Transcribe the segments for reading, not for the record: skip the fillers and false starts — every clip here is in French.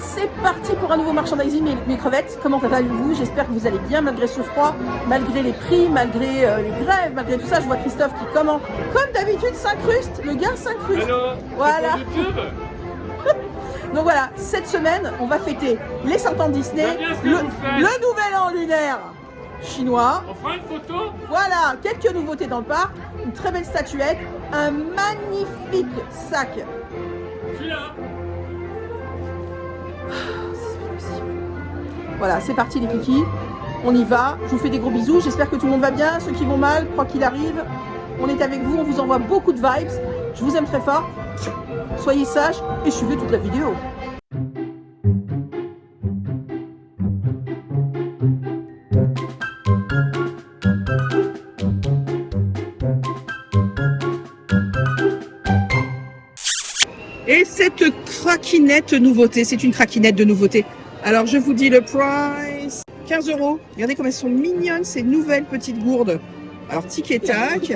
c'est parti pour un nouveau merchandising, mes crevettes. Comment allez-vous? J'espère que vous allez bien malgré ce froid, malgré les prix, malgré les grèves, malgré tout ça. Je vois Christophe qui, comme d'habitude, s'incruste. Le gars s'incruste. Voilà. Donc voilà, cette semaine, on va fêter les 100 ans de Disney, le nouvel an lunaire chinois. On fera une photo. Voilà, quelques nouveautés dans le parc, une très belle statuette, un magnifique sac. Je suis là. Voilà, c'est parti les kikis, on y va, je vous fais des gros bisous, j'espère que tout le monde va bien, ceux qui vont mal, quoi qu'il arrive, on est avec vous, on vous envoie beaucoup de vibes, je vous aime très fort, soyez sages et suivez toute la vidéo. Et cette craquinette nouveauté, c'est une craquinette de nouveauté. Alors je vous dis le price, 15 €. Regardez comme elles sont mignonnes ces nouvelles petites gourdes. Alors tic et tac.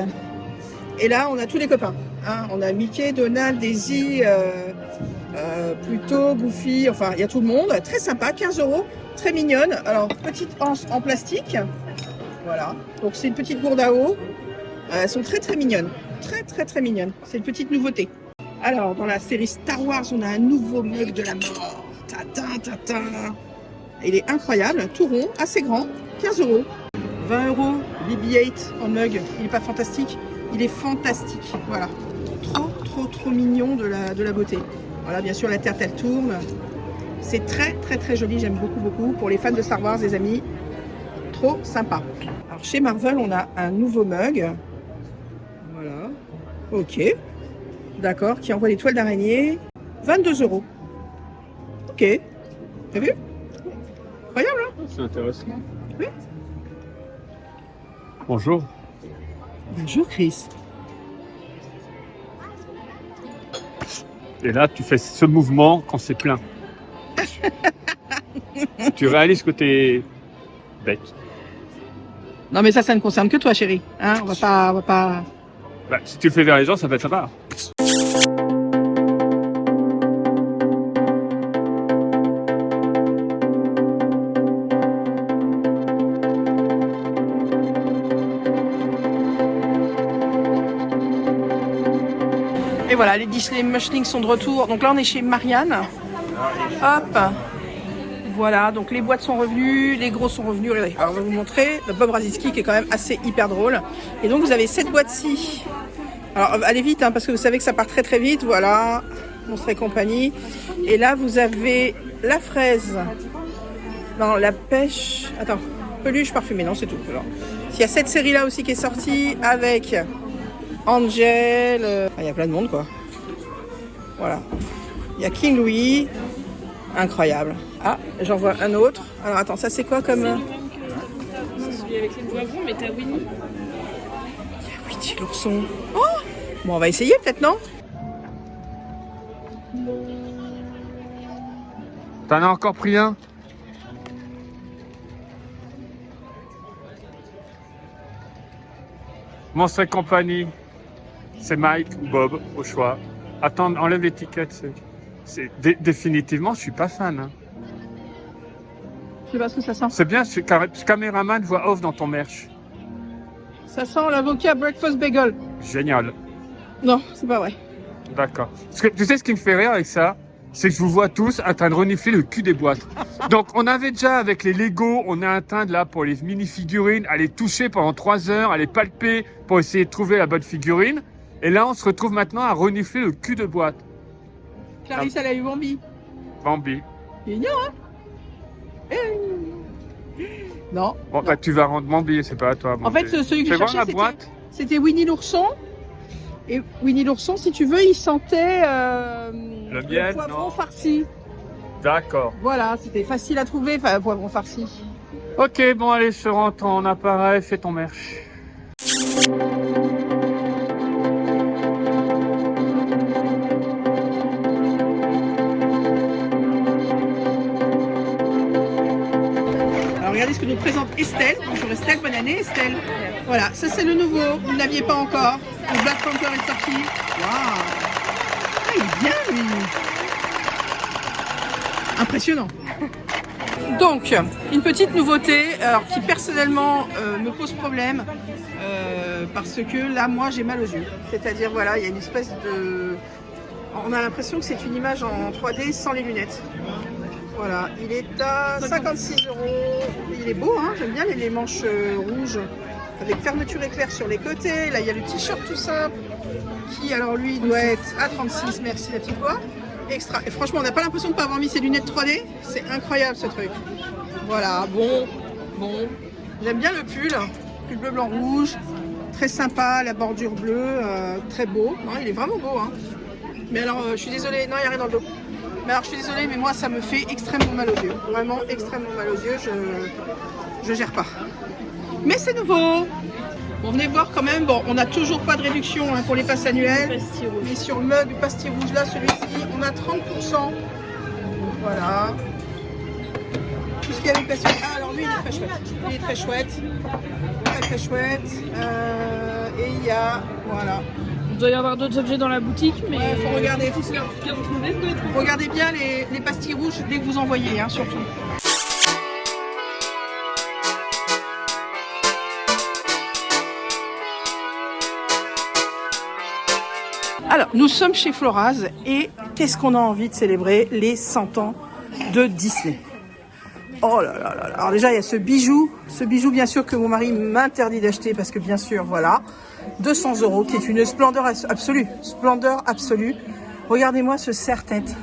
Et là on a tous les copains. Hein. On a Mickey, Donald, Daisy, Pluto, Goofy, enfin il y a tout le monde. Très sympa, 15 €, très mignonne. Alors petite anse en plastique. Voilà, donc c'est une petite gourde à eau. Elles sont très très mignonnes. Très mignonnes. C'est une petite nouveauté. Alors dans la série Star Wars, on a un nouveau mug de la mort. Tata. Il est incroyable, tout rond, assez grand, 15 €. 20 € BB-8 en mug. Il n'est pas fantastique? Il est fantastique. Voilà. Trop mignon de la beauté. Voilà, bien sûr, la tête elle tourne. C'est très joli. J'aime beaucoup. Pour les fans de Star Wars, les amis, trop sympa. Alors chez Marvel, on a un nouveau mug. Voilà. Ok. D'accord. Qui envoie des toiles d'araignée. 22 €. Ok. T'as vu? Incroyable, hein? C'est intéressant. Oui. Bonjour. Bonjour, Chris. Et là, tu fais ce mouvement quand c'est plein. Tu réalises que t'es bête. Non, mais ça ne concerne que toi, chérie. Hein, on va pas... Bah, si tu le fais vers les gens, ça va être sympa. Et voilà, les Disney Mushlings sont de retour. Donc là, on est chez Marianne. Hop. Voilà, donc les boîtes sont revenues, les gros sont revenus. Regardez, alors on va vous montrer le Bob Radziski qui est quand même assez hyper drôle. Et donc vous avez cette boîte-ci. Alors allez vite, hein, parce que vous savez que ça part très vite. Voilà, Monstres et compagnie. Et là, vous avez la fraise. Non, la pêche. Attends, peluche parfumée, non, c'est tout. Alors, il y a cette série-là aussi qui est sortie avec Angel. Il y a plein de monde, quoi. Voilà. Il y a King Louis. Incroyable. Ah, j'en vois un autre. Alors attends, ça c'est quoi comme... C'est celui avec les poivrons, mais t'as Winnie. Il y a Winnie l'ourson. Oh, bon, on va essayer peut-être, non? T'en as encore pris un? Monstres et compagnie. C'est Mike ou Bob, au choix. Attends, enlève l'étiquette. Définitivement, je suis pas fan. Hein. Je sais pas ce que ça sent. C'est bien, ce caméraman voit off dans ton merch. Ça sent l'avocat breakfast bagel. Génial. Non, c'est pas vrai. D'accord. Tu sais ce qui me fait rire avec ça? C'est que je vous vois tous en train de renifler le cul des boîtes. Donc, on avait déjà avec les Lego, on est en train de là pour les mini-figurines, à les toucher pendant 3 heures, à les palper pour essayer de trouver la bonne figurine. Et là, on se retrouve maintenant à renifler le cul de boîte. Clarisse, elle a eu Bambi. Bambi. Mignon, hein? Non. Bon, non. bah, tu vas rendre Bambi, c'est pas à toi. En fait, celui que je cherchais, c'était Winnie l'ourson. Et Winnie l'ourson, si tu veux, il sentait le miel, poivron non farci. D'accord. Voilà, c'était facile à trouver, enfin, poivron farci. Ok, bon, allez, je rentre ton appareil, fais ton merch. Regardez ce que nous présente Estelle. Bonjour Estelle, bonne année Estelle. Voilà, ça c'est le nouveau, vous ne l'aviez pas encore. Le Black Panther est sorti. Waouh. Ah, il est bien lui. Impressionnant. Donc, une petite nouveauté, alors qui personnellement me pose problème, parce que là, moi, j'ai mal aux yeux. C'est-à-dire, voilà, il y a une espèce de... On a l'impression que c'est une image en 3D sans les lunettes. Voilà, il est à 56 €. Il est beau, hein, j'aime bien les manches rouges avec fermeture éclair sur les côtés. Là, il y a le t-shirt tout simple qui, alors lui, doit être à 36. Merci la petite voix. Extra. Et franchement, on n'a pas l'impression de ne pas avoir mis ses lunettes 3D. C'est incroyable ce truc. Voilà, bon. J'aime bien le pull bleu, blanc, rouge. Très sympa, la bordure bleue, très beau. Non, il est vraiment beau, hein. Mais alors, je suis désolée, non, il n'y a rien dans le dos. Mais alors, je suis désolée, mais moi, ça me fait extrêmement mal aux yeux. Vraiment extrêmement mal aux yeux, je gère pas. Mais c'est nouveau. Bon, venez voir quand même. Bon, on n'a toujours pas de réduction, hein, pour les passes annuelles. Mais sur le mug pastille rouge, là, celui-ci, on a 30%. Voilà. Tout ce qu'il y avait passion. Ah, alors lui, il est très chouette. Il est très chouette. Très chouette. Et il y a, voilà. Il doit y avoir d'autres objets dans la boutique, mais ouais, faut regarder. Faut Regardez bien les pastilles rouges dès que vous en voyez, hein, surtout. Alors, nous sommes chez Floraz et qu'est-ce qu'on a envie de célébrer? Les 100 ans de Disney. Oh là là là là. Alors déjà, il y a ce bijou bien sûr que mon mari m'interdit d'acheter parce que bien sûr, voilà, 200 € qui est une splendeur absolue. Splendeur absolue. Regardez-moi ce serre-tête.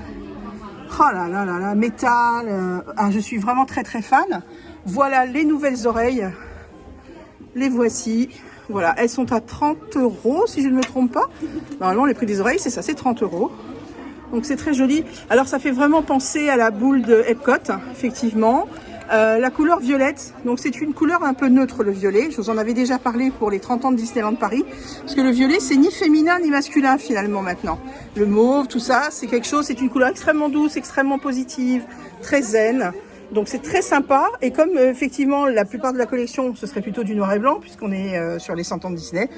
Oh là là là là, métal. Je suis vraiment très très fan. Voilà les nouvelles oreilles. Les voici. Voilà, elles sont à 30 € si je ne me trompe pas. Normalement, les prix des oreilles, c'est ça, c'est 30 €. Donc c'est très joli. Alors ça fait vraiment penser à la boule de Epcot, effectivement. La couleur violette, donc c'est une couleur un peu neutre, le violet. Je vous en avais déjà parlé pour les 30 ans de Disneyland Paris. Parce que le violet, c'est ni féminin ni masculin finalement maintenant. Le mauve, tout ça, c'est quelque chose, c'est une couleur extrêmement douce, extrêmement positive, très zen. Donc c'est très sympa. Et comme effectivement la plupart de la collection, ce serait plutôt du noir et blanc, puisqu'on est sur les 100 ans de Disney,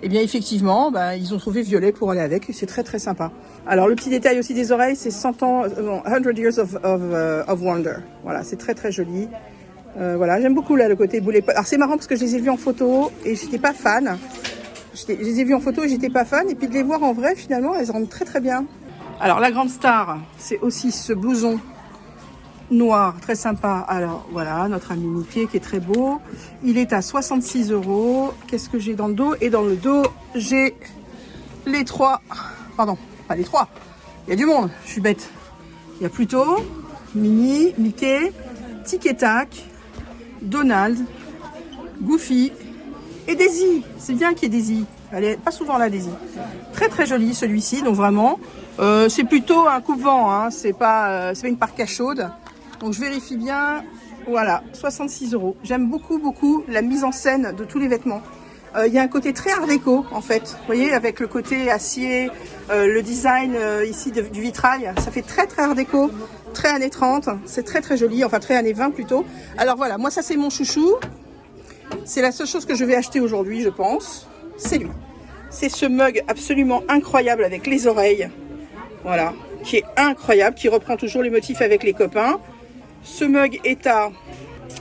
et bien effectivement, ils ont trouvé violet pour aller avec. C'est très très sympa. Alors le petit détail aussi des oreilles, c'est 100 ans, 100 years of wonder. Voilà, c'est très très joli. Voilà, j'aime beaucoup là le côté boulet. Alors c'est marrant parce que je les ai vus en photo et j'étais pas fan. Je les ai vus en photo et j'étais pas fan. Et puis de les voir en vrai, finalement, elles rendent très très bien. Alors la grande star, c'est aussi ce blouson noir, très sympa. Alors voilà, notre ami Mickey qui est très beau. Il est à 66 €. Qu'est-ce que j'ai dans le dos? Et dans le dos, j'ai les trois. Pardon, pas les trois. Il y a du monde, je suis bête. Il y a Pluto, Minnie, Mickey, Tic et Tac, Donald, Goofy et Daisy. C'est bien qu'il y ait Daisy. Elle est pas souvent là, Daisy. Très très joli celui-ci, donc vraiment. C'est plutôt un coupe-vent, hein. C'est pas une parka chaude. Donc je vérifie bien, voilà, 66 €. J'aime beaucoup, beaucoup la mise en scène de tous les vêtements. Il y a un côté très art déco, en fait. Vous voyez, avec le côté acier, le design ici du vitrail. Ça fait très, très art déco, très années 30. C'est très, très joli, enfin très années 20 plutôt. Alors voilà, moi ça c'est mon chouchou. C'est la seule chose que je vais acheter aujourd'hui, je pense. C'est lui. C'est ce mug absolument incroyable avec les oreilles. Voilà, qui est incroyable, qui reprend toujours les motifs avec les copains. Ce mug est à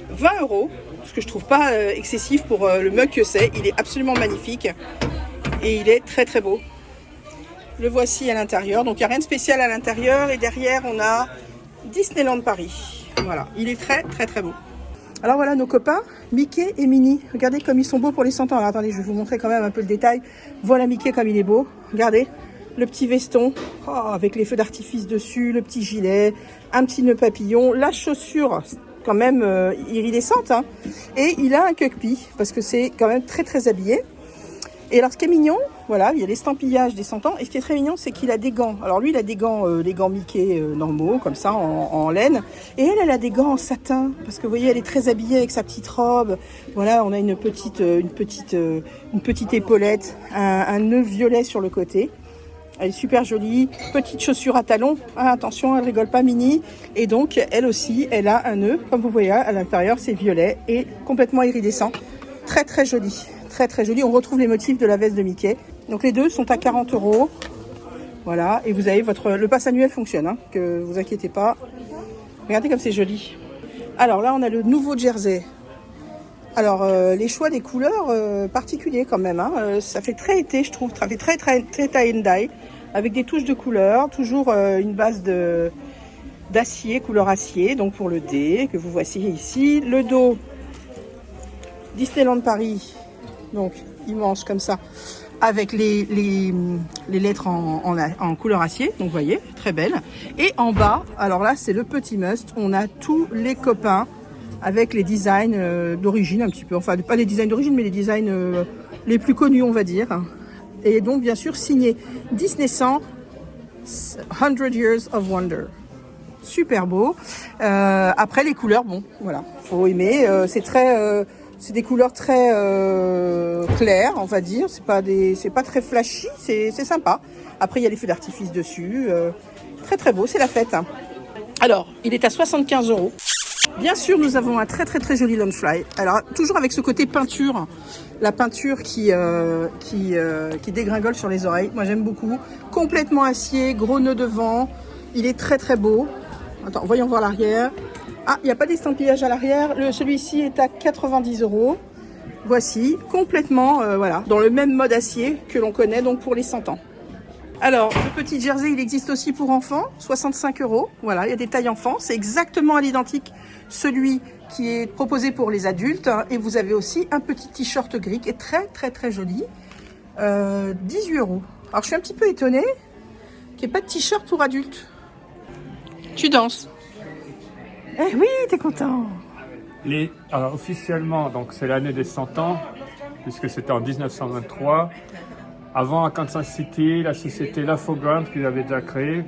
20 €, ce que je trouve pas excessif pour le mug que c'est. Il est absolument magnifique et il est très très beau. Le voici à l'intérieur, donc il n'y a rien de spécial à l'intérieur et derrière on a Disneyland Paris. Voilà, il est très très très beau. Alors voilà nos copains, Mickey et Minnie. Regardez comme ils sont beaux pour les 100 ans. Alors attendez, je vais vous montrer quand même un peu le détail. Voilà Mickey comme il est beau, regardez. Le petit veston, avec les feux d'artifice dessus, le petit gilet, un petit nœud papillon, la chaussure quand même iridescente, hein. Et il a un cuckpea, parce que c'est quand même très très habillé. Et alors ce qui est mignon, voilà, il y a l'estampillage des 100 ans, et ce qui est très mignon, c'est qu'il a des gants. Alors lui, il a des gants, les gants Mickey normaux, comme ça, en laine. Et elle a des gants en satin, parce que vous voyez, elle est très habillée avec sa petite robe. Voilà, on a une petite épaulette, un nœud violet sur le côté. Elle est super jolie, petite chaussure à talons. Ah, attention, elle rigole pas, Minnie. Et donc, elle aussi, elle a un nœud. Comme vous voyez, à l'intérieur, c'est violet et complètement iridescent. Très, très joli. Très, très joli. On retrouve les motifs de la veste de Mickey. Donc, les deux sont à 40 €. Voilà. Et vous avez le pass annuel fonctionne, hein, que vous inquiétez pas. Regardez comme c'est joli. Alors là, on a le nouveau jersey. Alors, les choix des couleurs particuliers quand même. Hein. Ça fait très été, je trouve. Ça fait très tie and dye. Avec des touches de couleur. Toujours une base d'acier, couleur acier. Donc pour le D, que vous voici ici. Le dos, Disneyland Paris. Donc immense comme ça. Avec les lettres en couleur acier. Donc vous voyez, très belle. Et en bas, alors là, c'est le petit must. On a tous les copains. Avec les designs d'origine un petit peu, enfin pas les designs d'origine mais les designs les plus connus on va dire. Et donc bien sûr signé Disney 100 Years of Wonder. Super beau. Après les couleurs, bon voilà, faut aimer. C'est des couleurs très claires on va dire. C'est pas très flashy, c'est sympa. Après il y a les feux d'artifice dessus. Très beau, c'est la fête. Alors il est à 75 €. Bien sûr, nous avons un très joli Loungefly. Alors, toujours avec ce côté peinture, la peinture qui dégringole sur les oreilles. Moi, j'aime beaucoup. Complètement acier, gros nœud devant. Il est très beau. Attends, voyons voir l'arrière. Ah, il n'y a pas d'estampillage à l'arrière. Celui-ci est à 90 €. Voici, complètement, voilà, dans le même mode acier que l'on connaît donc pour les 100 ans. Alors, le petit jersey, il existe aussi pour enfants, 65 €. Voilà, il y a des tailles enfants. C'est exactement à l'identique celui qui est proposé pour les adultes. Et vous avez aussi un petit t-shirt gris qui est très joli. 18 €. Alors, je suis un petit peu étonnée qu'il n'y ait pas de t-shirt pour adultes. Tu danses. Eh oui, t'es content. Alors, officiellement, donc c'est l'année des 100 ans, puisque c'était en 1923. Avant, à Kansas City, la société Laugh-O-Grams qu'il avait déjà créée,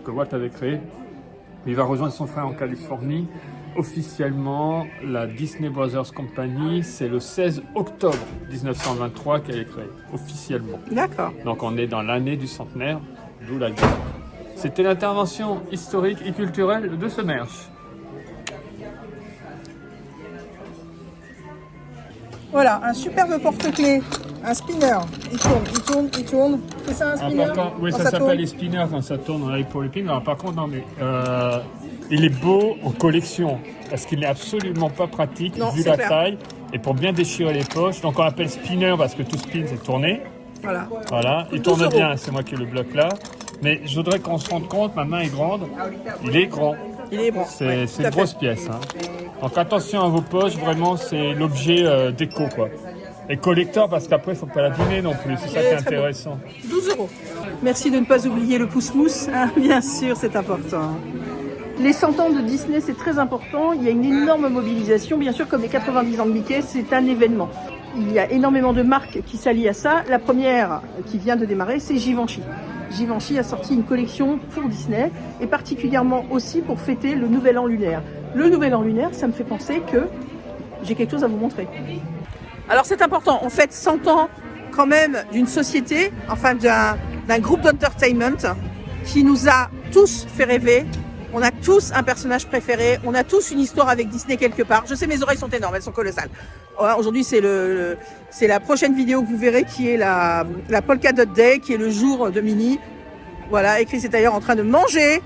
que Walt avait créée, il va rejoindre son frère en Californie. Officiellement, la Disney Brothers Company, c'est le 16 octobre 1923 qu'elle est créée, officiellement. D'accord. Donc on est dans l'année du centenaire, d'où la date. C'était l'intervention historique et culturelle de ce merch. Voilà, un superbe porte-clés, un spinner. Il tourne. C'est ça un spinner? Oui, ça s'appelle les spinners quand ça tourne dans pour les pins. Alors par contre, non, mais il est beau en collection parce qu'il n'est absolument pas pratique vu la taille et pour bien déchirer les poches. Donc on appelle spinner parce que tout spin c'est tourné. Voilà. Il tourne bien, c'est moi qui le bloque là. Mais je voudrais qu'on se rende compte, ma main est grande, il est grand. C'est une grosse pièce. Hein. Donc attention à vos poches, vraiment c'est l'objet déco quoi. Et collector parce qu'après il ne faut pas l'abîmer non plus, c'est ça qui est intéressant. 12 €. Merci de ne pas oublier le pouce-mousse, hein, bien sûr c'est important. Les 100 ans de Disney c'est très important, il y a une énorme mobilisation, bien sûr comme les 90 ans de Mickey c'est un événement. Il y a énormément de marques qui s'allient à ça, la première qui vient de démarrer c'est Givenchy. Givenchy a sorti une collection pour Disney et particulièrement aussi pour fêter le Nouvel An lunaire. Le Nouvel An lunaire, ça me fait penser que j'ai quelque chose à vous montrer. Alors c'est important, on fête 100 ans quand même d'une société, enfin d'un groupe d'entertainment qui nous a tous fait rêver. On a tous un personnage préféré, on a tous une histoire avec Disney quelque part. Je sais, mes oreilles sont énormes, elles sont colossales. Aujourd'hui, c'est la prochaine vidéo que vous verrez qui est la Polka Dot Day, qui est le jour de Minnie. Voilà, et Chris est d'ailleurs en train de manger.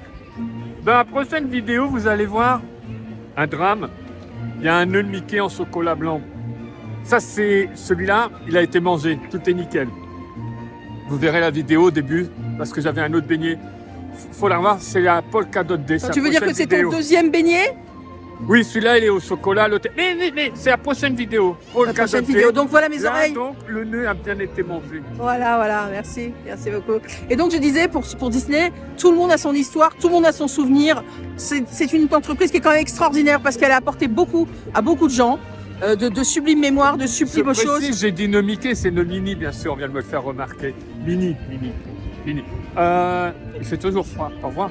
Dans la prochaine vidéo, vous allez voir un drame. Il y a un nœud de Mickey en chocolat blanc. Ça, c'est celui-là, il a été mangé. Tout est nickel. Vous verrez la vidéo au début, parce que j'avais un autre beignet. Faut la voir, c'est la Polka Dot Day. Tu veux dire que c'est ton deuxième beignet? Oui, celui-là, il est au chocolat. Mais c'est la prochaine vidéo. La prochaine vidéo. Donc voilà mes oreilles. Donc le nœud a bien été mangé. Voilà, merci beaucoup. Et donc je disais, pour Disney, tout le monde a son histoire, tout le monde a son souvenir. C'est une entreprise qui est quand même extraordinaire parce qu'elle a apporté beaucoup à beaucoup de gens. De sublimes mémoires, de sublimes choses. J'ai dit nœud Mickey, c'est nœud Minnie, bien sûr, on vient de me le faire remarquer. Minnie. Il fait toujours froid. Au revoir.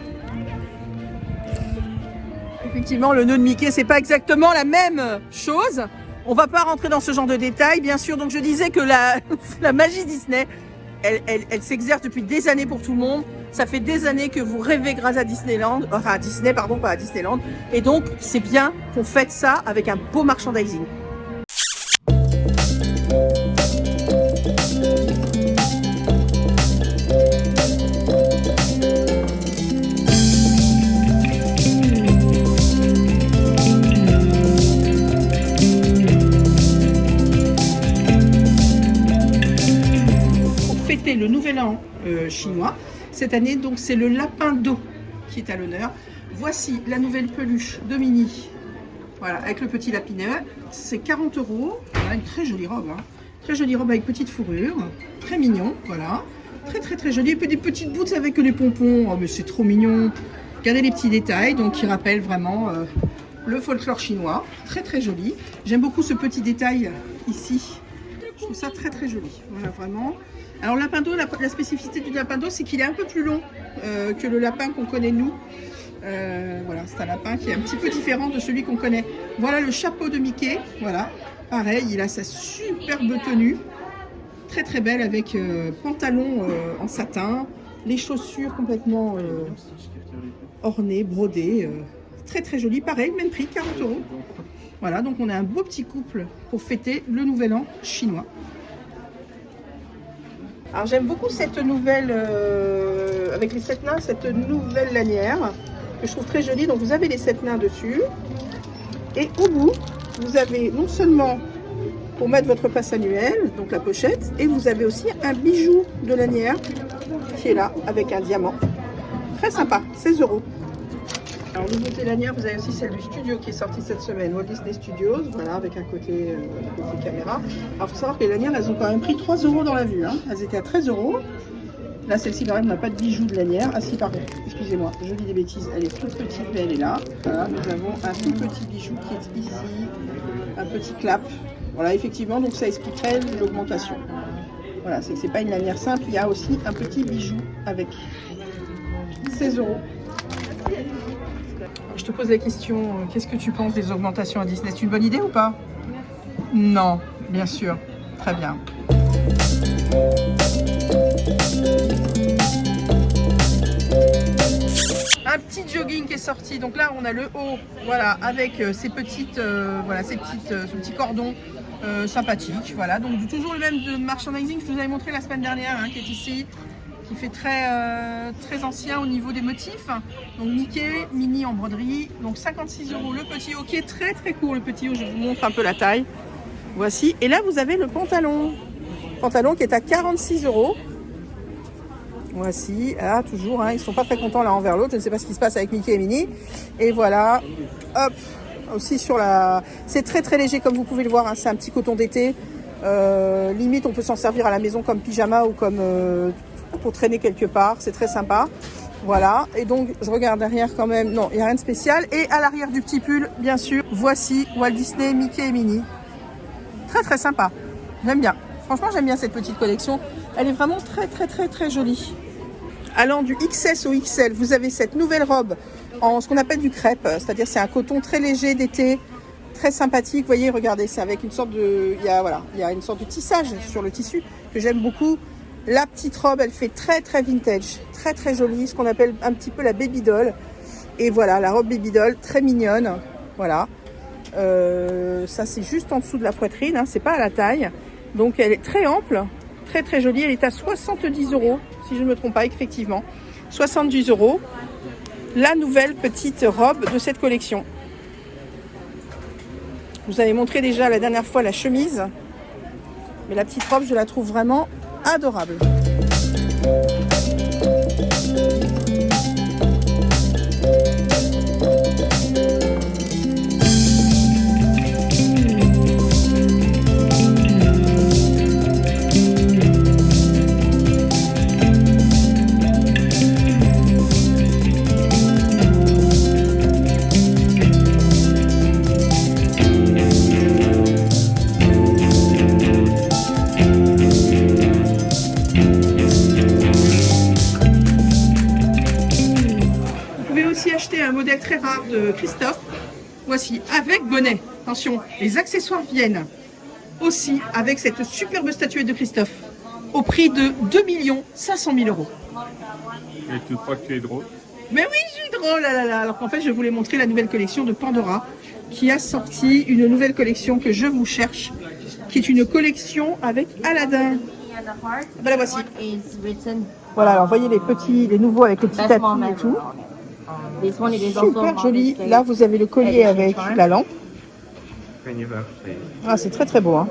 Effectivement, le nœud de Mickey, c'est pas exactement la même chose. On va pas rentrer dans ce genre de détails, bien sûr. Donc je disais que la magie Disney, elle s'exerce depuis des années pour tout le monde. Ça fait des années que vous rêvez grâce à Disneyland, enfin à Disney, pardon, pas à Disneyland. Et donc, c'est bien qu'on fête ça avec un beau merchandising. fêter le nouvel an chinois. Cette année, donc, c'est le lapin d'eau qui est à l'honneur. Voici la nouvelle peluche de Minnie. Voilà, avec le petit lapineur. C'est 40 €. Voilà, une très jolie robe. Hein. Très jolie robe avec petite fourrure. Très mignon, voilà. Très jolie. Et puis des petites boots avec les pompons. Oh, mais c'est trop mignon. Regardez les petits détails, donc qui rappellent vraiment le folklore chinois. Très joli. J'aime beaucoup ce petit détail ici. Je trouve ça très joli. Voilà, vraiment. Alors, le lapin d'eau, la spécificité du lapin d'eau, c'est qu'il est un peu plus long que le lapin qu'on connaît nous. Voilà, c'est un lapin qui est un petit peu différent de celui qu'on connaît. Voilà le chapeau de Mickey. Voilà, pareil, il a sa superbe tenue. Très belle avec pantalon en satin. Les chaussures complètement ornées, brodées. Très joli. Pareil, même prix, 40 €. Voilà, donc on a un beau petit couple pour fêter le nouvel an chinois. Alors j'aime beaucoup cette nouvelle, avec les 7 nains, cette nouvelle lanière que je trouve très jolie. Donc vous avez les 7 nains dessus. Et au bout, vous avez non seulement pour mettre votre passe annuel, donc la pochette, et vous avez aussi un bijou de lanière qui est là avec un diamant. Très sympa, 16 €. Alors nouveauté lanière, vous avez aussi celle du studio qui est sortie cette semaine, Walt Disney Studios, voilà, avec un côté caméra. Alors il faut savoir que les lanières, elles ont quand même pris 3 € dans la vue, hein. Elles étaient à 13 €. Là, celle-ci, quand même, n'a pas de bijou de lanière. Ah si, pardon, excusez-moi, je dis des bêtises. Elle est toute petite, mais elle est là. Voilà, nous avons un tout petit bijou qui est ici, un petit clap. Voilà, effectivement, donc ça expliquerait l'augmentation. Voilà, c'est pas une lanière simple, il y a aussi un petit bijou avec. 16 €. Je te pose la question, qu'est-ce que tu penses des augmentations à Disney? C'est une bonne idée ou pas? Non, bien sûr. Très bien. Un petit jogging qui est sorti. Donc là, on a le haut, voilà, avec ces petites, voilà, ce petit cordon sympathique. Voilà, donc toujours le même de merchandising que je vous avais montré la semaine dernière, hein, qui est ici, qui fait très ancien au niveau des motifs. Donc Mickey, Minnie en broderie. Donc 56 € le petit haut qui est très court. Le petit haut, je vous montre un peu la taille. Voici. Et là, vous avez le pantalon. Pantalon qui est à 46 €. Voici, ah, toujours, hein, ils sont pas très contents l'un envers l'autre. Je ne sais pas ce qui se passe avec Mickey et Minnie. Et voilà, hop, aussi sur la... C'est très léger comme vous pouvez le voir, hein, c'est un petit coton d'été. Limite, on peut s'en servir à la maison comme pyjama ou comme pour traîner quelque part. C'est très sympa. Voilà, et donc je regarde derrière quand même. Non, il n'y a rien de spécial. Et à l'arrière du petit pull, bien sûr, voici Walt Disney, Mickey et Minnie. Très sympa. J'aime bien. Franchement, j'aime bien cette petite collection. Elle est vraiment très jolie. Allant du XS au XL, vous avez cette nouvelle robe en ce qu'on appelle du crêpe. C'est-à-dire c'est un coton très léger d'été, très sympathique. Vous voyez, regardez, c'est avec une sorte de... Il y a une sorte de tissage sur le tissu que j'aime beaucoup. La petite robe, elle fait très vintage, très jolie. Ce qu'on appelle un petit peu la baby doll. Et voilà, la robe baby doll, très mignonne. Voilà. Ça, c'est juste en dessous de la poitrine, hein, c'est pas à la taille. Donc elle est très ample, très jolie. Elle est à 70 €, si je ne me trompe pas, effectivement. 70 €. La nouvelle petite robe de cette collection. Je vous avais montré déjà la dernière fois la chemise. Mais la petite robe, je la trouve vraiment adorable. Un modèle très rare de Christophe, voici, avec bonnet. Attention, les accessoires viennent aussi avec cette superbe statuette de Christophe au prix de 2 500 000 €. Et tu crois que tu es drôle? Mais oui, je suis drôle, là, là. Alors qu'en fait, je voulais montrer la nouvelle collection de Pandora qui a sorti une nouvelle collection que je vous cherche, qui est une collection avec Aladdin. Ben, la voici. Voilà, alors voyez les nouveaux avec les petits tapis et tout. Super joli. Là, vous avez le collier avec la lampe. Ah, c'est très beau. Hein.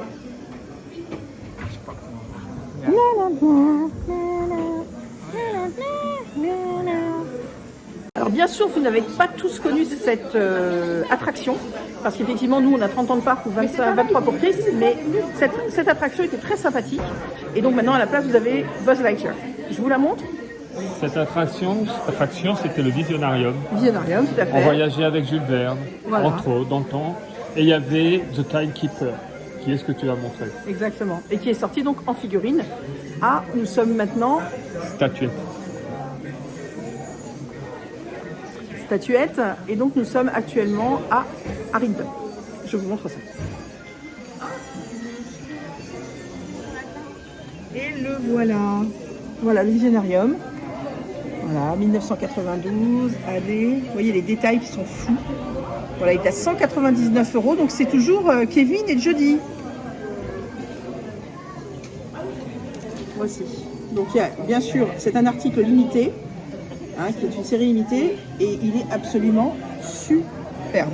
Alors bien sûr, vous n'avez pas tous connu cette attraction, parce qu'effectivement, nous, on a 30 ans de parc ou 23 pour Chris, mais cette attraction était très sympathique. Et donc maintenant, à la place, vous avez Buzz Lightyear. Je vous la montre. Cette attraction c'était le Visionarium. Visionarium, tout à fait. On voyageait avec Jules Verne, Voilà. entre autres, dans le temps. Et il y avait The Timekeeper, qui est ce que tu as montré. Exactement. Et qui est sorti donc en figurine. Ah, nous sommes maintenant statuette. Et donc nous sommes actuellement à Harrington. Je vous montre ça. Et le voilà. Voilà le Visionarium. Voilà, 1992. Allez, vous voyez les détails qui sont fous. Voilà, il est à 199 €, donc c'est toujours Kevin et Jodie. Voici. Donc il y a, bien sûr, c'est un article limité, hein, qui est une série limitée, et il est absolument superbe.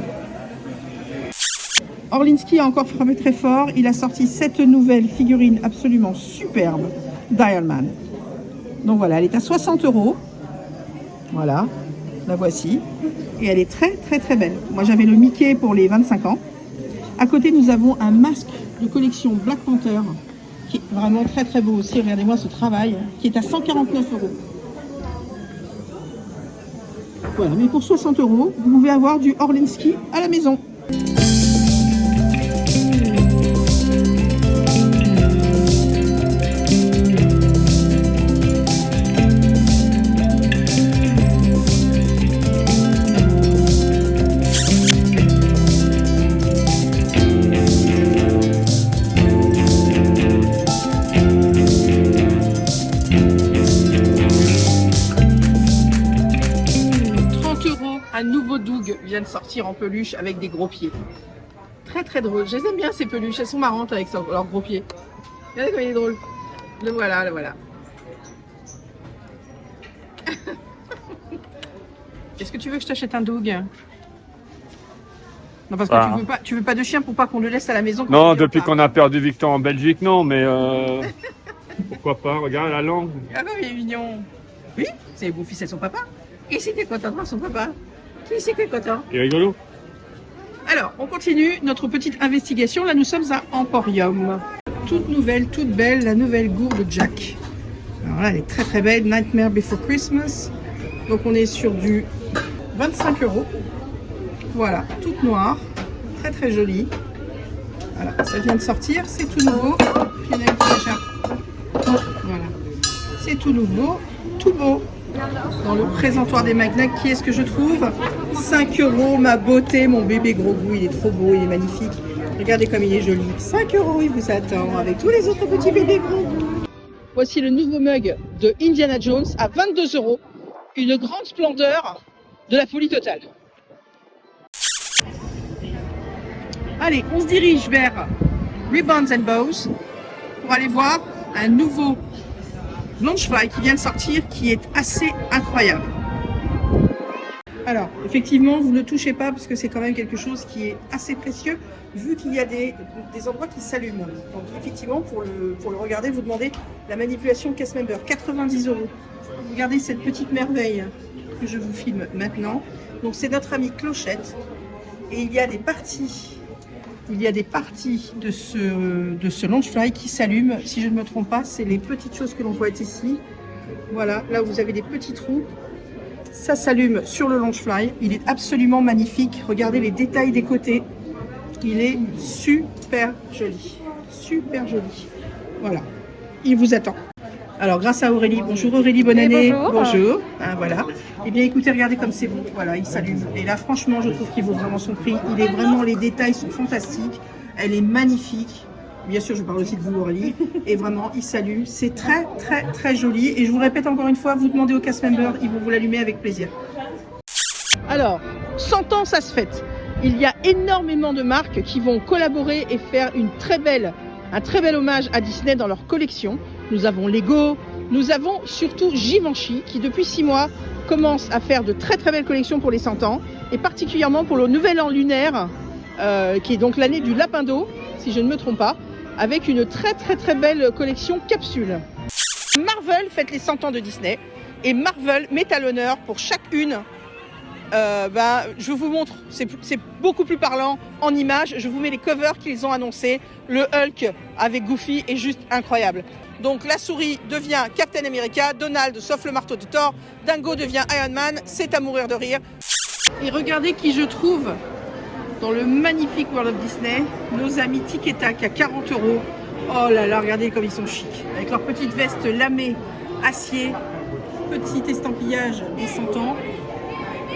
Orlinski a encore frappé très fort. Il a sorti cette nouvelle figurine absolument superbe, Dial Man. Donc voilà, elle est à 60 €. Voilà, la voici. Et elle est très très très belle. Moi j'avais le Mickey pour les 25 ans. À côté nous avons un masque de collection Black Panther qui est vraiment très très beau aussi. Regardez-moi ce travail qui est à 149 €. Voilà, mais pour 60 €, vous pouvez avoir du Orlinski à la maison. Un nouveau Doug vient de sortir en peluche avec des gros pieds. Très très drôle. Je les aime bien ces peluches, elles sont marrantes avec leurs gros pieds. Regardez comme il est drôle. Le voilà, le voilà. Est-ce que tu veux que je t'achète un Doug? Non, parce que tu veux pas de chien pour pas qu'on le laisse à la maison. Non, depuis qu'on a perdu Victor en Belgique, non, mais pourquoi pas? Regarde la langue. Ah comme il est mignon. Oui, c'est beau fils et son papa. Et c'était content de voir son papa. Qui c'est qui est content? Il est rigolo. Alors, on continue notre petite investigation. Là, nous sommes à Emporium. Toute nouvelle, toute belle, la nouvelle gourde Jack. Alors là, elle est très très belle. Nightmare Before Christmas. Donc, on est sur du 25 €. Voilà, toute noire. Très très jolie. Voilà, ça vient de sortir. C'est tout nouveau. Puis, il y en a une qui s'échappe. Voilà. C'est tout nouveau, tout beau. Dans le présentoir des magnets, qui est-ce que je trouve? 5 €, ma beauté, mon bébé gros goût, il est trop beau, il est magnifique. Regardez comme il est joli. 5 €, il vous attend avec tous les autres petits bébés gros goût. Voici le nouveau mug de Indiana Jones à 22 €. Une grande splendeur de la folie totale. Allez, on se dirige vers Ribbons and Bows pour aller voir un nouveau Launchfly qui vient de sortir, qui est assez incroyable. Alors, effectivement, vous ne touchez pas parce que c'est quand même quelque chose qui est assez précieux, vu qu'il y a des endroits qui s'allument. Donc, effectivement, pour le regarder, vous demandez la manipulation Cast Member, 90 €. Regardez cette petite merveille que je vous filme maintenant. Donc, c'est notre ami Clochette. Et il y a des parties de ce Launchfly qui s'allument. Si je ne me trompe pas, c'est les petites choses que l'on voit ici. Voilà, là où vous avez des petits trous. Ça s'allume sur le Launchfly. Il est absolument magnifique. Regardez les détails des côtés. Il est super joli. Super joli. Voilà. Il vous attend. Alors, grâce à Aurélie. Bonjour Aurélie, bonne année. Bonjour. Bonjour. Ah, voilà. Eh bien, écoutez, regardez comme c'est beau. Voilà, il s'allume. Et là, franchement, je trouve qu'il vaut vraiment son prix. Il est vraiment, les détails sont fantastiques. Elle est magnifique. Bien sûr, je parle aussi de vous, Aurélie. Et vraiment, il s'allume. C'est très, très, très joli. Et je vous répète encore une fois, vous demandez au cast member, ils vont vous l'allumer avec plaisir. Alors, 100 ans, ça se fête. Il y a énormément de marques qui vont collaborer et faire un très bel hommage à Disney dans leur collection. Nous avons Lego, nous avons surtout Givenchy qui depuis 6 mois commence à faire de très très belles collections pour les 100 ans et particulièrement pour le nouvel an lunaire qui est donc l'année du lapin d'eau si je ne me trompe pas. avec une très très très belle collection capsule. Marvel fête les 100 ans de Disney et Marvel met à l'honneur pour chacune. Je vous montre, c'est beaucoup plus parlant en images. Je vous mets les covers qu'ils ont annoncés. Le Hulk avec Goofy est juste incroyable. Donc la souris devient Captain America, Donald sauve le marteau de Thor, Dingo devient Iron Man, c'est à mourir de rire. Et regardez qui je trouve dans le magnifique World of Disney, nos amis Tic et Tac à 40 €. Oh là là, regardez comme ils sont chics, avec leur petite veste lamée, acier, petit estampillage des 100 ans.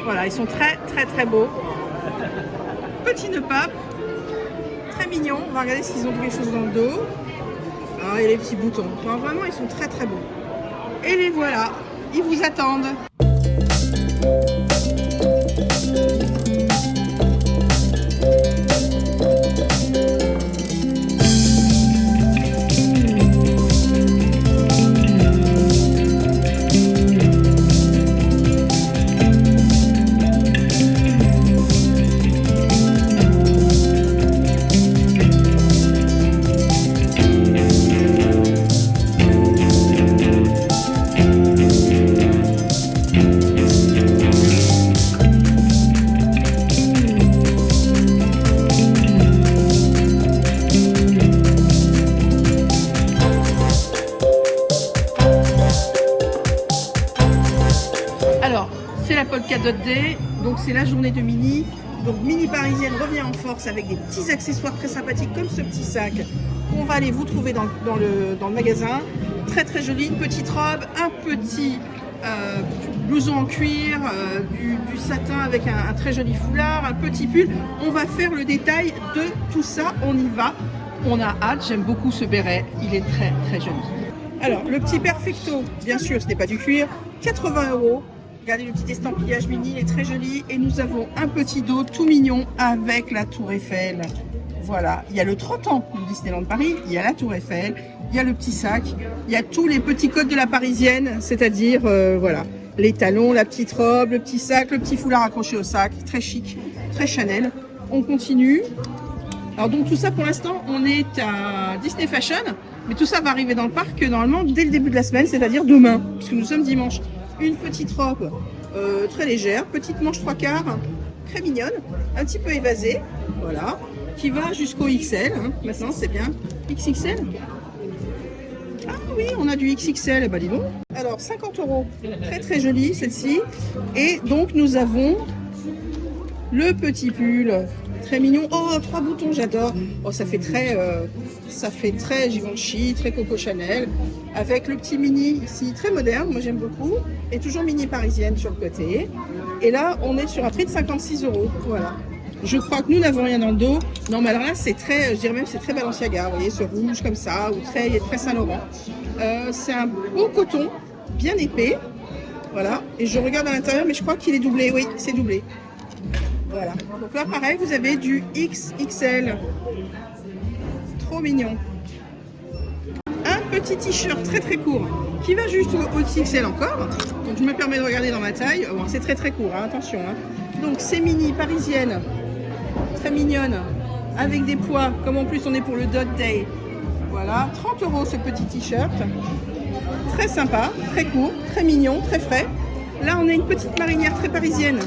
Voilà, ils sont très très très beaux. Petit nœud pape, très mignon. On va regarder s'ils ont quelque chose dans le dos. Ah, et les petits boutons. Enfin, vraiment, ils sont très très beaux. Et les voilà, ils vous attendent. Alors, c'est la Polka Dot Day, donc c'est la journée de Minnie. Donc Minnie parisienne revient en force avec des petits accessoires très sympathiques comme ce petit sac qu'on va aller vous trouver dans le magasin. Très très joli, une petite robe, un petit blouson en cuir, du satin avec un très joli foulard, un petit pull. On va faire le détail de tout ça, on y va. On a hâte, j'aime beaucoup ce béret, il est très très joli. Alors, le petit Perfecto, bien sûr, ce n'est pas du cuir, 80 €. Regardez le petit estampillage Minnie, il est très joli. Et nous avons un petit dos tout mignon avec la Tour Eiffel. Voilà, il y a le 30 ans de Disneyland Paris, il y a la Tour Eiffel, il y a le petit sac, il y a tous les petits codes de la parisienne, c'est-à-dire, voilà, les talons, la petite robe, le petit sac, le petit foulard accroché au sac, très chic, très Chanel. On continue. Alors donc tout ça pour l'instant, on est à Disney Fashion, mais tout ça va arriver dans le parc normalement dès le début de la semaine, c'est-à-dire demain, puisque nous sommes dimanche. Une petite robe très légère, petite manche 3/4, très mignonne, un petit peu évasée, voilà, qui va jusqu'au XL, hein. Maintenant c'est bien, XXL. Ah oui, on a du XXL, eh ben dis donc. Alors 50 €, très très jolie celle-ci. Et donc nous avons le petit pull, très mignon. Oh, 3 boutons, j'adore. Oh, ça fait très Givenchy, très Coco Chanel. Avec le petit mini ici, très moderne, moi j'aime beaucoup. Et toujours mini parisienne sur le côté. Et là, on est sur un prix de 56 €. Voilà. Je crois que nous n'avons rien dans le dos. Non, mais alors là, c'est très, je dirais même, c'est très Balenciaga. Vous voyez, ce rouge comme ça, ou très Saint-Laurent. C'est un beau coton, bien épais. Voilà. Et je regarde à l'intérieur, mais je crois qu'il est doublé. Oui, c'est doublé. Voilà. Donc là, pareil, vous avez du XXL. Trop mignon. Un petit t-shirt très très court qui va juste au XXL encore. Donc je me permets de regarder dans ma taille. Bon, c'est très très court, hein, attention. Hein. Donc c'est mini parisienne, très mignonne, avec des poids, comme en plus on est pour le Dot Day. Voilà, 30 € ce petit t-shirt. Très sympa, très court, très mignon, très frais. Là on a une petite marinière très parisienne,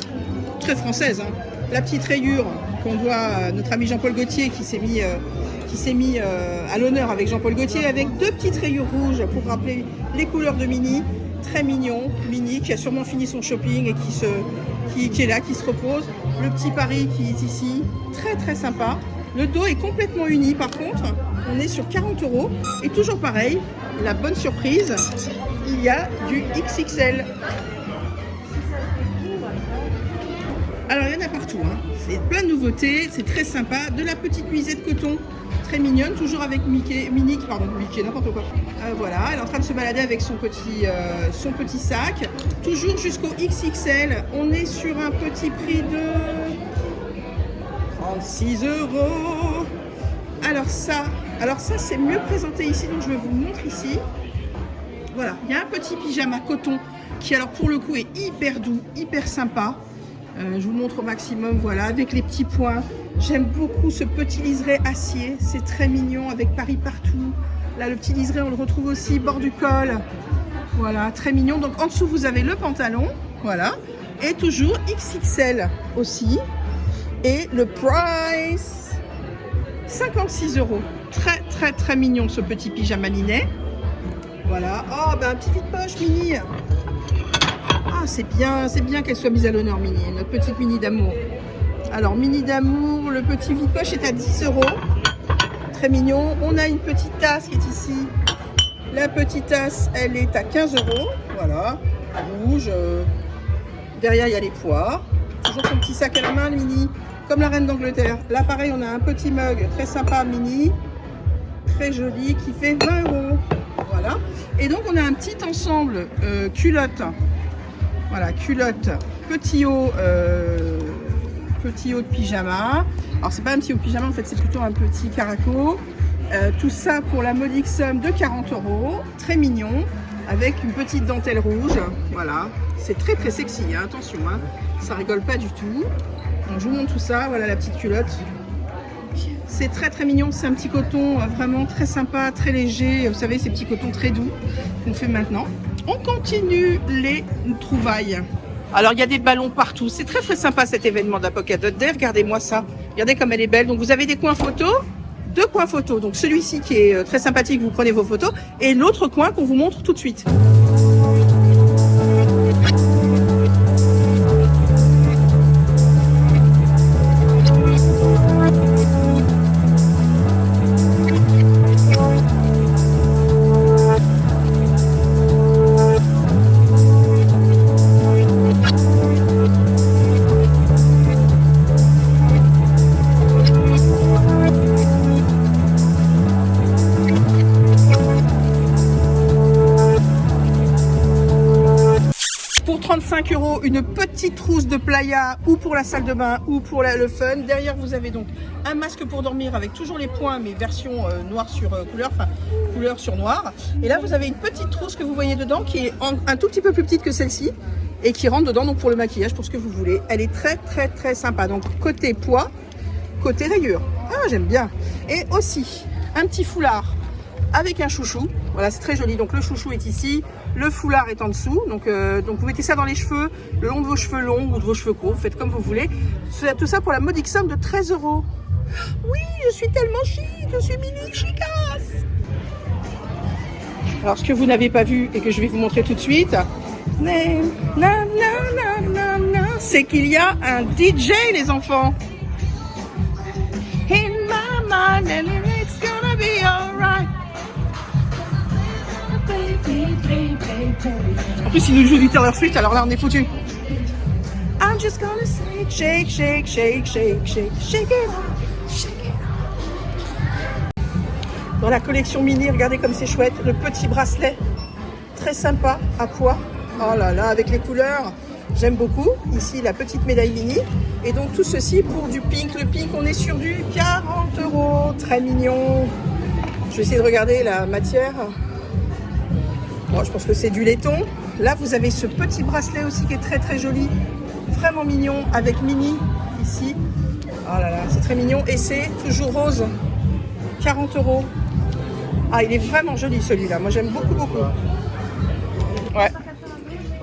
très française. Hein. La petite rayure qu'on doit à notre ami Jean-Paul Gaultier qui s'est mis à l'honneur avec Jean-Paul Gaultier, avec 2 petites rayures rouges pour rappeler les couleurs de Minnie. Très mignon, Minnie qui a sûrement fini son shopping et qui est là, qui se repose. Le petit Paris qui est ici, très très sympa. Le dos est complètement uni par contre, on est sur 40 €. Et toujours pareil, la bonne surprise, il y a du XXL. Alors il y en a partout, hein. C'est plein de nouveautés, c'est très sympa. De la petite nuisette coton, très mignonne, toujours avec Mickey, n'importe quoi. Voilà, elle est en train de se balader avec son petit sac. Toujours jusqu'au XXL, on est sur un petit prix de 36 €. Alors ça c'est mieux présenté ici, donc je vais vous montrer ici. Voilà, il y a un petit pyjama coton qui alors pour le coup est hyper doux, hyper sympa. Je vous montre au maximum, voilà, avec les petits points. J'aime beaucoup ce petit liseré acier, c'est très mignon avec Paris partout. Là, le petit liseré, on le retrouve aussi bord du col. Voilà, très mignon. Donc en dessous, vous avez le pantalon, voilà, et toujours XXL aussi. Et le price, 56 €. Très, très, très mignon ce petit pyjama linet. Voilà. Oh, ben un petit vide-poche mini. Ah, c'est bien qu'elle soit mise à l'honneur, Mini, notre petite Mini d'amour. Alors, Mini d'amour, le petit vide-poche est à 10 €. Très mignon. On a une petite tasse qui est ici. La petite tasse, elle est à 15 €. Voilà, rouge. Derrière, il y a les poires. Toujours son petit sac à la main, le Mini, comme la reine d'Angleterre. Là, pareil, on a un petit mug très sympa, Mini, très joli, qui fait 20 €. Voilà. Et donc, on a un petit ensemble culotte. Voilà, culotte, petit haut de pyjama. Alors, c'est pas un petit haut de pyjama, en fait, c'est plutôt un petit caraco. Tout ça pour la modique somme de 40 €. Très mignon, avec une petite dentelle rouge. Voilà, c'est très très sexy, hein, attention, hein. Ça rigole pas du tout. Donc, je vous montre tout ça, voilà la petite culotte. C'est très très mignon, c'est un petit coton vraiment très sympa, très léger. Vous savez, ces petits cotons très doux qu'on fait maintenant. On continue les trouvailles. Alors, il y a des ballons partout. C'est très très sympa cet événement de la Polka Dot Day. Regardez-moi ça. Regardez comme elle est belle. Donc, vous avez des coins photos, 2 coins photos. Donc, celui-ci qui est très sympathique, vous prenez vos photos. Et l'autre coin qu'on vous montre tout de suite. Pour 35 €, une petite trousse de playa ou pour la salle de bain ou pour le fun. Derrière, vous avez donc un masque pour dormir avec toujours les points, mais version noir sur couleur, enfin couleur sur noir. Et là, vous avez une petite trousse que vous voyez dedans qui est un tout petit peu plus petite que celle-ci et qui rentre dedans donc pour le maquillage, pour ce que vous voulez. Elle est très très très sympa. Donc côté poids, côté rayure. Ah, j'aime bien. Et aussi un petit foulard avec un chouchou. Voilà, c'est très joli. Donc le chouchou est ici, le foulard est en dessous. Donc vous mettez ça dans les cheveux, le long de vos cheveux longs ou de vos cheveux courts, vous faites comme vous voulez. Tout ça pour la modique somme de 13 €. Oui, je suis tellement chic, je suis mini chicasse. Alors ce que vous n'avez pas vu et que je vais vous montrer tout de suite, c'est qu'il y a un DJ, les enfants. In my mind and it's gonna be alright. En plus, il nous joue du Taylor Swift, alors là, on est foutu. I'm just gonna say, shake, shake, shake, shake, shake, shake it up, shake it up. Dans la collection Mini, regardez comme c'est chouette, le petit bracelet, très sympa, à poids. Oh là là, avec les couleurs, j'aime beaucoup. Ici, la petite médaille Mini. Et donc, tout ceci pour du pink. Le pink, on est sur du 40 €, très mignon. Je vais essayer de regarder la matière. Bon, je pense que c'est du laiton. Là, vous avez ce petit bracelet aussi qui est très très joli. Vraiment mignon avec Mini ici. Oh là là, c'est très mignon. Et c'est toujours rose. 40 €. Ah, il est vraiment joli celui-là. Moi, j'aime beaucoup beaucoup. Ouais.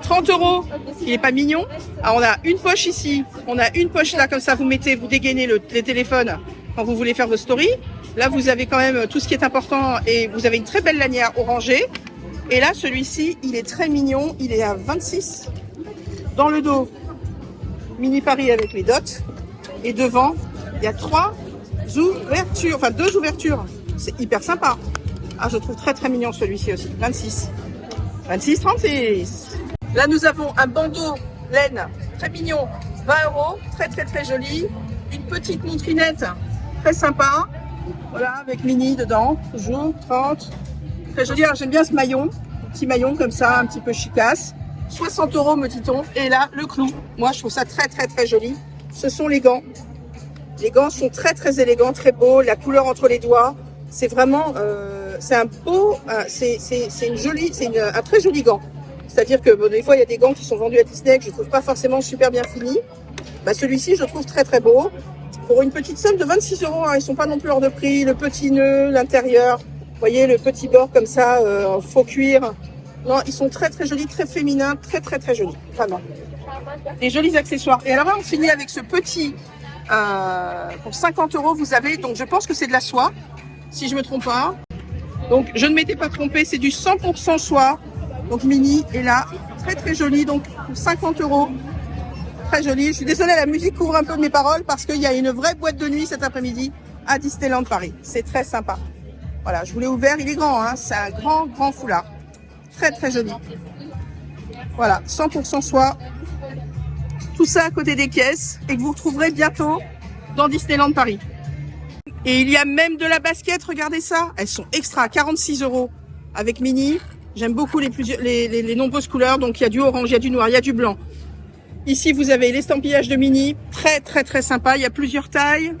30 €. Il n'est pas mignon. Alors, on a une poche ici. On a une poche là, comme ça, vous dégainez les téléphones quand vous voulez faire vos stories. Là, vous avez quand même tout ce qui est important et vous avez une très belle lanière orangée. Et là, celui-ci, il est très mignon. Il est à 26. Dans le dos, Mini Paris avec les dots. Et devant, il y a 3 ouvertures, enfin 2 ouvertures. C'est hyper sympa. Ah, je trouve très très mignon celui-ci aussi. 26. 26, 36. Là, nous avons un bandeau laine très mignon. 20 €. Très très très joli. Une petite montrinette très sympa. Voilà, avec Mini dedans. Toujours 30. Très joli. Alors, j'aime bien ce maillon. Petit maillon comme ça, un petit peu chicasse. 60 € me dit-on. Et là, le clou. Moi, je trouve ça très très très joli. Ce sont les gants. Les gants sont très très élégants, très beaux. La couleur entre les doigts, c'est vraiment, c'est un beau, c'est un très joli gant. C'est-à-dire que bon, des fois, il y a des gants qui sont vendus à Disney que je trouve pas forcément super bien finis. Bah, celui-ci, je le trouve très très beau. Pour une petite somme de 26 €, hein, ils sont pas non plus hors de prix. Le petit nœud, l'intérieur, vous voyez le petit bord comme ça, en faux cuir. Non, ils sont très très jolis, très féminins, très très très jolis, vraiment. Des jolis accessoires. Et alors là, on finit avec ce petit, pour 50 €, vous avez, donc je pense que c'est de la soie, si je me trompe pas. Donc je ne m'étais pas trompée, c'est du 100% soie. Donc mini est là, très très joli, donc pour 50 €. Très joli. Je suis désolée, la musique couvre un peu de mes paroles parce qu'il y a une vraie boîte de nuit cet après-midi à Disneyland Paris. C'est très sympa. Voilà, je vous l'ai ouvert, il est grand, hein. C'est un grand, grand foulard. Très, très joli. Voilà, 100% soie. Tout ça à côté des caisses et que vous retrouverez bientôt dans Disneyland Paris. Et il y a même de la basket, regardez ça. Elles sont extra, 46 € avec mini. J'aime beaucoup les nombreuses couleurs. Donc il y a du orange, il y a du noir, il y a du blanc. Ici, vous avez l'estampillage de mini, très très très sympa. Il y a plusieurs tailles.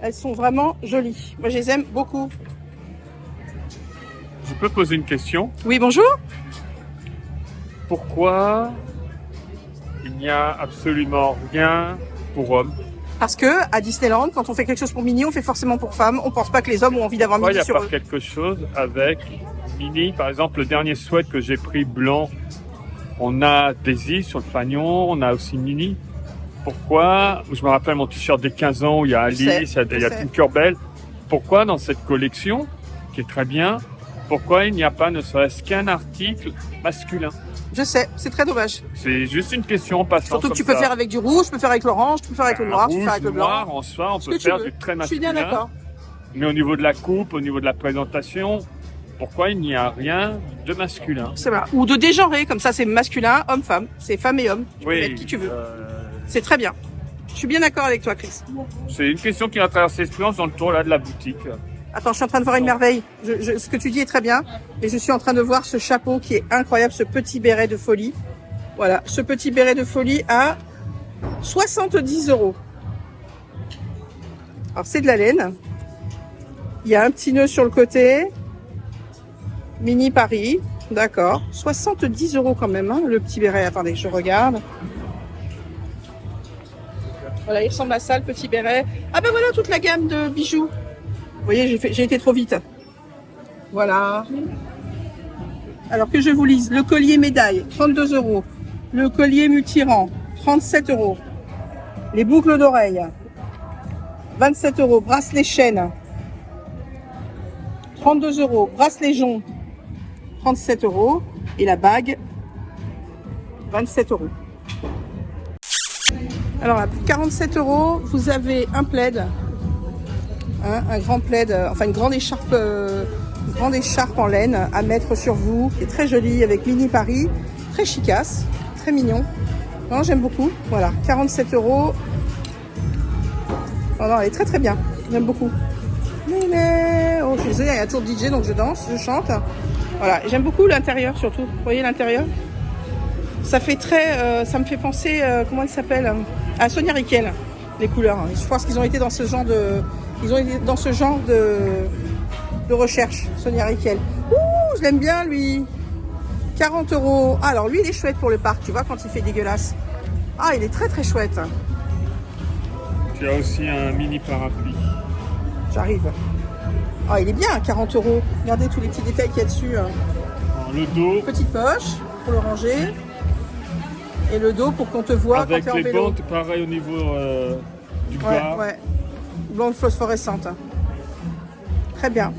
Elles sont vraiment jolies. Moi, je les aime beaucoup. Je peux poser une question? Oui, bonjour. Pourquoi il n'y a absolument rien pour hommes? Parce que à Disneyland, quand on fait quelque chose pour mini, on fait forcément pour femmes. On pense pas que les hommes ont envie d'avoir Pourquoi il mini n'y a sur pas eux. quelque chose avec mini? Par exemple, le dernier sweat que j'ai pris blanc, on a Daisy sur le fanion, on a aussi Mini. Pourquoi? Je me rappelle mon t-shirt des 15 ans où il y a Alice, il y a Tinkerbell. Pourquoi dans cette collection, qui est très bien, pourquoi il n'y a pas ne serait-ce qu'un article masculin? Je sais, c'est très dommage. C'est juste une question en passant. Surtout que tu comme peux ça. faire avec du rouge, tu peux faire avec l'orange, tu peux faire avec le noir, tu peux Rouge, faire avec le blanc. noir, en soi, on Ce peut que tu faire veux. du très Je suis masculin. bien d'accord. Mais au niveau de la coupe, au niveau de la présentation, pourquoi il n'y a rien de masculin? C'est vrai. Ou de dégenrer, comme ça c'est masculin, homme-femme. C'est femme et homme. Tu peux mettre qui tu veux. C'est très bien. Je suis bien d'accord avec toi, Chris. C'est une question qui m'a traversé l'esprit en faisant le tour là de la boutique. Attends, je suis en train de voir une merveille. Ce que tu dis est très bien. Mais je suis en train de voir ce chapeau qui est incroyable, ce petit béret de folie. Voilà, ce petit béret de folie à 70 €. Alors c'est de la laine. Il y a un petit nœud sur le côté. Mini Paris, d'accord. 70 € quand même, hein, le petit béret. Attendez, je regarde. Voilà, il ressemble à ça, le petit béret. Ah ben voilà toute la gamme de bijoux. Vous voyez, j'ai été trop vite. Voilà. Alors que je vous lise, le collier médaille, 32 €. Le collier multirang, 37 €. Les boucles d'oreilles, 27 €. Bracelet chaîne, 32 €. Bracelet jonc, 37 €. Et la bague, 27 €. Alors, à 47 €, vous avez un plaid. Hein, un grand plaid, enfin une grande écharpe en laine à mettre sur vous, qui est très jolie avec Mini Paris, très chicasse, très mignon. Non, j'aime beaucoup. Voilà, 47 €. Oh non, elle est très très bien. J'aime beaucoup. Oh, je suis désolée, il y a toujours DJ, donc je danse, je chante. Voilà, j'aime beaucoup l'intérieur surtout. Vous voyez l'intérieur? Ça fait très, ça me fait penser, comment il s'appelle? À Sonia Rykiel, les couleurs. Je pense qu'ils ont été dans ce genre de, de recherche, Sonia Rykiel. Ouh, je l'aime bien lui. 40 €. Ah, alors lui, il est chouette pour le parc, tu vois, quand il fait dégueulasse. Ah, il est très très chouette. Tu as aussi un mini parapluie. J'arrive. Ah, il est bien, 40 €. Regardez tous les petits détails qu'il y a dessus. Alors, le dos, Petite poche pour le ranger. Et le dos pour qu'on te voit avec quand tu es en les vélo. bandes, pareil au niveau du bas. Ouais, ouais. Blonde phosphorescente. Très bien.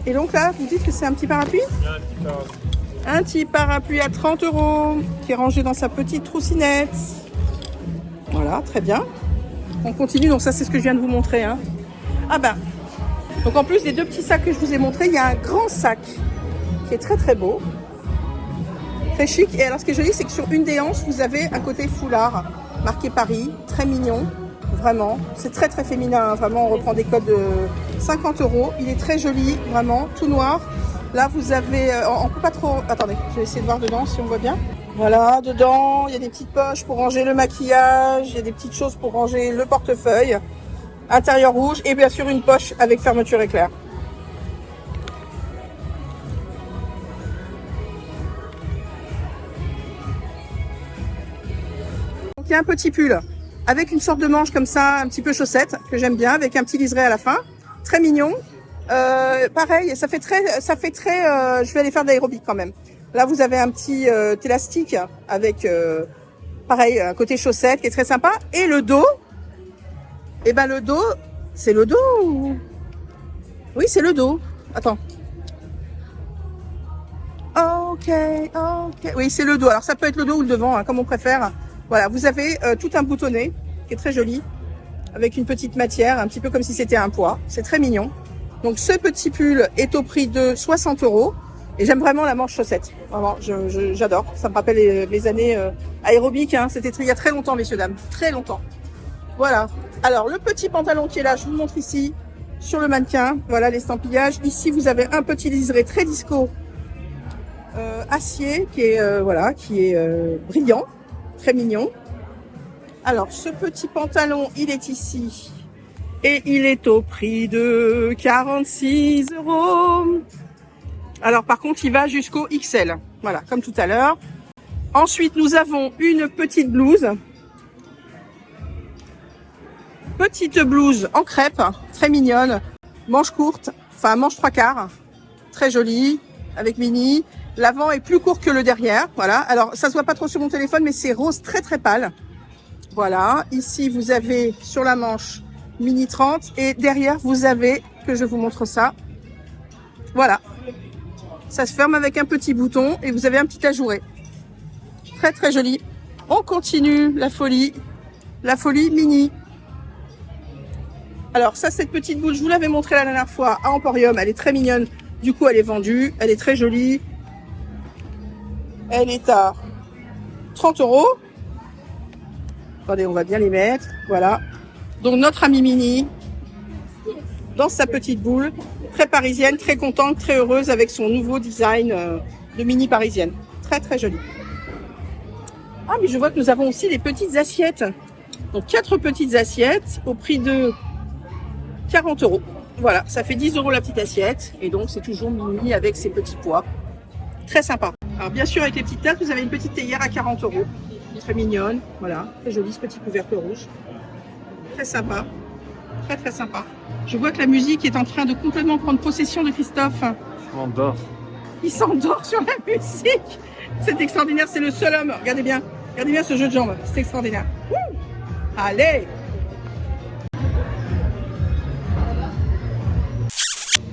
Et donc là, vous dites que c'est un petit parapluie? Il y a un petit parapluie. Un petit parapluie à 30 € qui est rangé dans sa petite troussinette. Voilà, très bien. On continue, donc ça c'est ce que je viens de vous montrer. Hein. Ah ben, donc en plus des deux petits sacs que je vous ai montrés, il y a un grand sac qui est très très beau. Très chic. Et alors ce qui est joli, c'est que sur une des hanches, vous avez un côté foulard marqué Paris, très mignon, vraiment. C'est très très féminin, hein. Vraiment, on reprend des codes de 50 €. Il est très joli, vraiment, tout noir. Là, vous avez, on peut pas trop. Attendez, je vais essayer de voir dedans si on voit bien. Voilà, dedans, il y a des petites poches pour ranger le maquillage, il y a des petites choses pour ranger le portefeuille. Intérieur rouge et bien sûr une poche avec fermeture éclair. Donc, il y a un petit pull avec une sorte de manche comme ça, un petit peu chaussette, que j'aime bien, avec un petit liseré à la fin. Très mignon. Pareil, ça fait très, je vais aller faire de l'aérobic quand même. Là, vous avez un petit élastique avec, pareil, un côté chaussette qui est très sympa. Et le dos, eh ben le dos, c'est le dos ou... Oui, c'est le dos. Attends. Ok. Oui, c'est le dos. Alors, ça peut être le dos ou le devant, hein, comme on préfère. Voilà, vous avez tout un boutonnet qui est très joli, avec une petite matière, un petit peu comme si c'était un pois. C'est très mignon. Donc, ce petit pull est au prix de 60 €. Et j'aime vraiment la manche chaussette. Vraiment, j'adore. Ça me rappelle mes années aérobiques. Hein. C'était il y a très longtemps, messieurs, dames. Très longtemps. Voilà. Alors, le petit pantalon qui est là, je vous le montre ici, sur le mannequin. Voilà l'estampillage. Ici, vous avez un petit liseré très disco, acier, qui est brillant, très mignon. Alors, ce petit pantalon, il est ici. Et il est au prix de 46 €. Alors, par contre, il va jusqu'au XL. Voilà, comme tout à l'heure. Ensuite, nous avons une petite blouse. Petite blouse en crêpe, très mignonne. Manche courte, enfin manche 3/4. Très jolie, avec mini. L'avant est plus court que le derrière. Voilà. Alors, ça se voit pas trop sur mon téléphone, mais c'est rose très très pâle. Voilà. Ici, vous avez sur la manche mini 30. Et derrière, vous avez, que je vous montre ça. Voilà. Ça se ferme avec un petit bouton et vous avez un petit ajouré. Très très joli. On continue la folie mini. Alors ça, cette petite boule, je vous l'avais montré la dernière fois à Emporium. Elle est très mignonne. Du coup, elle est vendue. Elle est très jolie. Elle est à 30 €. Attendez, on va bien les mettre. Voilà. Donc notre amie Mini, dans sa petite boule, très parisienne, très contente, très heureuse avec son nouveau design de mini parisienne. Très très jolie. Ah, mais je vois que nous avons aussi des petites assiettes. Donc 4 petites assiettes au prix de 40 €. Voilà, ça fait 10 € la petite assiette. Et donc c'est toujours mini avec ses petits pois. Très sympa. Alors bien sûr, avec les petites tasses, vous avez une petite théière à 40 €. Très mignonne. Voilà, très jolie ce petit couvercle rouge. Très sympa. Très très sympa. Je vois que la musique est en train de complètement prendre possession de Christophe. Je m'endors. Il s'endort sur la musique. C'est extraordinaire, c'est le seul homme. Regardez bien ce jeu de jambes. C'est extraordinaire. Ouh, allez.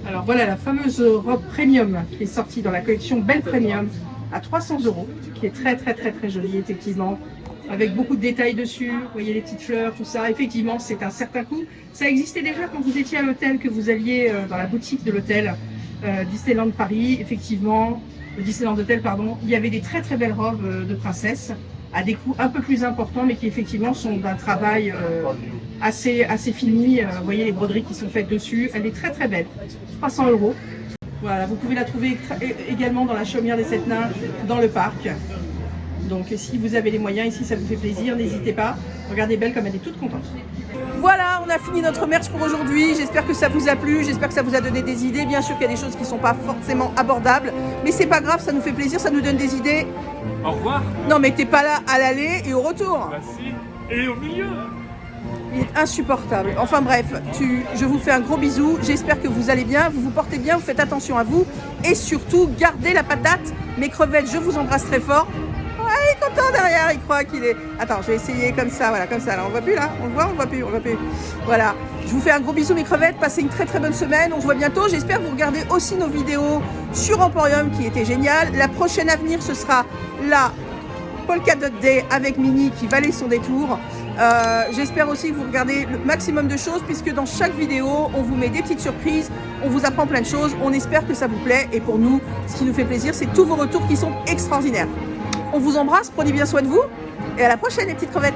Alors voilà la fameuse robe premium qui est sortie dans la collection Belle Premium à 300 €, qui est très très très très jolie effectivement, avec beaucoup de détails dessus. Vous voyez les petites fleurs, tout ça. Effectivement, c'est un certain coût. Ça existait déjà quand vous étiez à l'hôtel, que vous alliez dans la boutique de l'hôtel Disneyland Paris. Effectivement, le Disneyland Hotel, pardon. Il y avait des très très belles robes de princesse à des coûts un peu plus importants, mais qui effectivement sont d'un travail assez fini. Vous voyez les broderies qui sont faites dessus. Elle est très très belle. 300 €. Voilà, vous pouvez la trouver également dans la chaumière des 7 nains dans le parc. Donc si vous avez les moyens, ici ça vous fait plaisir, n'hésitez pas. Regardez Belle comme elle est toute contente. Voilà, on a fini notre merch pour aujourd'hui. J'espère que ça vous a plu, j'espère que ça vous a donné des idées. Bien sûr qu'il y a des choses qui ne sont pas forcément abordables, mais c'est pas grave, ça nous fait plaisir, ça nous donne des idées. Au revoir. Non mais t'es pas là à l'aller et au retour. Bah si. Et au milieu. Il est insupportable. Enfin bref, je vous fais un gros bisou. J'espère que vous allez bien, vous vous portez bien, vous faites attention à vous. Et surtout, gardez la patate. Mes crevettes, je vous embrasse très fort. Ouais, il est content derrière, il croit qu'il est... Attends, je vais essayer comme ça, voilà, comme ça. Là, on voit plus là? On voit plus. Voilà. Je vous fais un gros bisou mes crevettes. Passez une très très bonne semaine. On se voit bientôt. J'espère que vous regardez aussi nos vidéos sur Emporium qui étaient géniales. La prochaine à venir, ce sera la Polka Dot Day avec Mini qui valait son détour. J'espère aussi que vous regardez le maximum de choses, puisque dans chaque vidéo, on vous met des petites surprises, on vous apprend plein de choses. On espère que ça vous plaît. Et pour nous, ce qui nous fait plaisir, c'est tous vos retours qui sont extraordinaires. On vous embrasse, prenez bien soin de vous. Et à la prochaine, les petites crevettes.